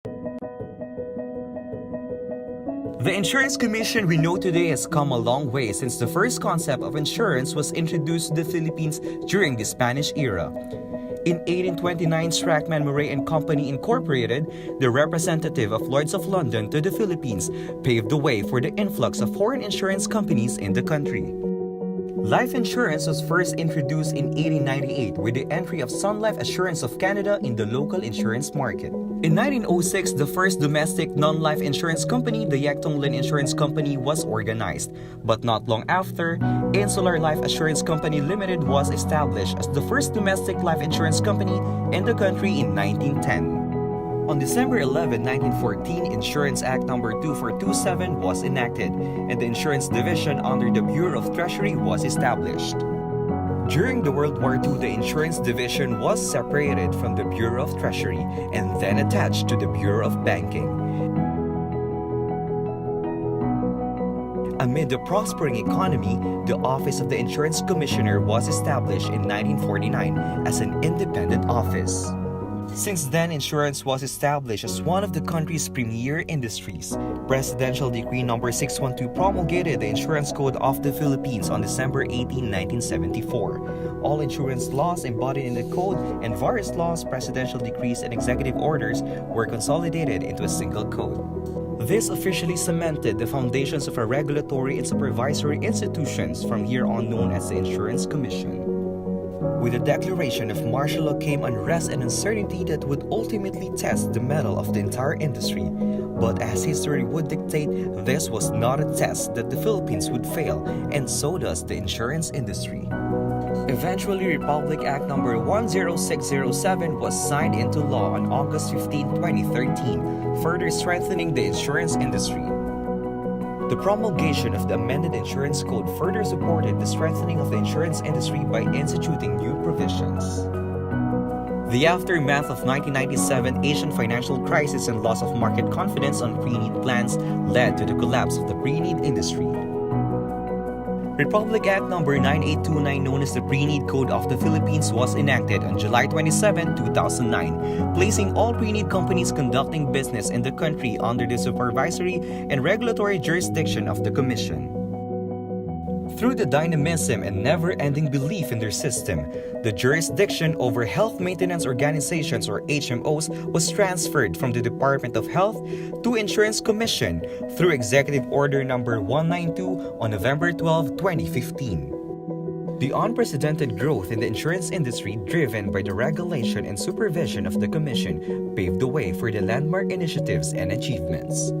The insurance commission we know today has come a long way since the first concept of insurance was introduced to the Philippines during the Spanish era. In 1829, Strackman Murray and Company Incorporated, the representative of Lloyd's of London to the Philippines, paved the way for the influx of foreign insurance companies in the country. Life insurance was first introduced in 1898 with the entry of Sun Life Assurance of Canada in the local insurance market. In 1906, the first domestic non-life insurance company, the Yectong Lin Insurance Company, was organized. But not long after, Insular Life Assurance Company Limited was established as the first domestic life insurance company in the country in 1910. On December 11, 1914, Insurance Act No. 2427 was enacted, and the Insurance Division under the Bureau of Treasury was established. During the World War II, the Insurance Division was separated from the Bureau of Treasury and then attached to the Bureau of Banking. Amid the prospering economy, the Office of the Insurance Commissioner was established in 1949 as an independent office. Since then, insurance was established as one of the country's premier industries. Presidential Decree No. 612 promulgated the Insurance Code of the Philippines on December 18, 1974. All insurance laws embodied in the code and various laws, presidential decrees, and executive orders were consolidated into a single code. This officially cemented the foundations of our regulatory and supervisory institutions from here on known as the Insurance Commission. With the declaration of martial law came unrest and uncertainty that would ultimately test the mettle of the entire industry. But as history would dictate, this was not a test that the Philippines would fail, and so does the insurance industry. Eventually, Republic Act No. 10607 was signed into law on August 15, 2013, further strengthening the insurance industry. The promulgation of the amended Insurance Code further supported the strengthening of the insurance industry by instituting new provisions. The aftermath of 1997 Asian financial crisis and loss of market confidence on pre-need plans led to the collapse of the pre-need industry. Republic Act No. 9829, known as the Pre-Need Code of the Philippines, was enacted on July 27, 2009, placing all pre-need companies conducting business in the country under the supervisory and regulatory jurisdiction of the Commission. Through the dynamism and never-ending belief in their system, the jurisdiction over health maintenance organizations or HMOs was transferred from the Department of Health to Insurance Commission through Executive Order No. 192 on November 12, 2015. The unprecedented growth in the insurance industry driven by the regulation and supervision of the Commission paved the way for the landmark initiatives and achievements.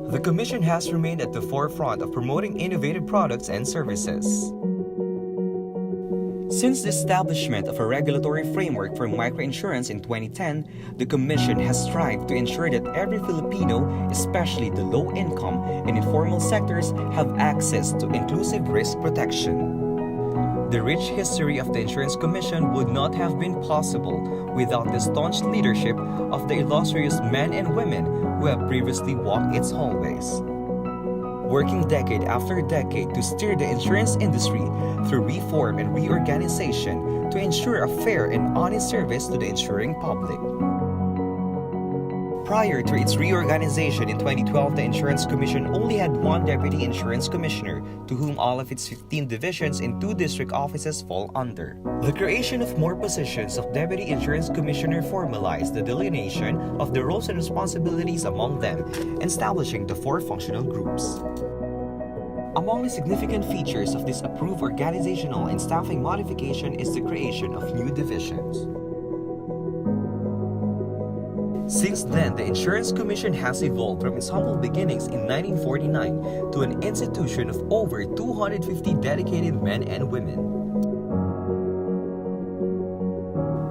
The Commission has remained at the forefront of promoting innovative products and services. Since the establishment of a regulatory framework for microinsurance in 2010, the Commission has strived to ensure that every Filipino, especially the low-income and informal sectors, have access to inclusive risk protection. The rich history of the Insurance Commission would not have been possible without the staunch leadership of the illustrious men and women who have previously walked its hallways. Working decade after decade to steer the insurance industry through reform and reorganization to ensure a fair and honest service to the insuring public. Prior to its reorganization in 2012, the Insurance Commission only had one Deputy Insurance Commissioner, to whom all of its 15 divisions and 2 district offices fall under. The creation of more positions of Deputy Insurance Commissioner formalized the delineation of the roles and responsibilities among them, establishing the 4 functional groups. Among the significant features of this approved organizational and staffing modification is the creation of new divisions. Since then, the Insurance Commission has evolved from its humble beginnings in 1949 to an institution of over 250 dedicated men and women.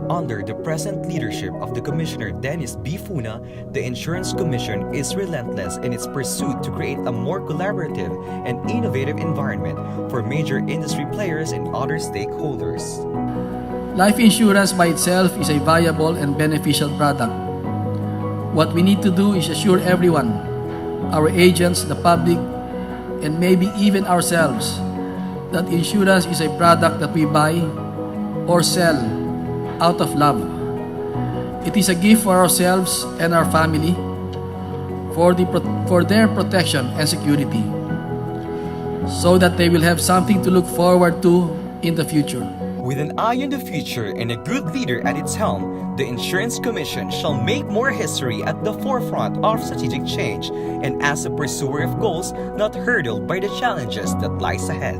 Under the present leadership of the Commissioner Dennis B. Funa, the Insurance Commission is relentless in its pursuit to create a more collaborative and innovative environment for major industry players and other stakeholders. Life insurance by itself is a viable and beneficial product. What we need to do is assure everyone, our agents, the public, and maybe even ourselves, that insurance is a product that we buy or sell out of love. It is a gift for ourselves and our family, for their protection and security, so that they will have something to look forward to in the future. With an eye on the future and a good leader at its helm, the Insurance Commission shall make more history at the forefront of strategic change and as a pursuer of goals not hurdled by the challenges that lies ahead.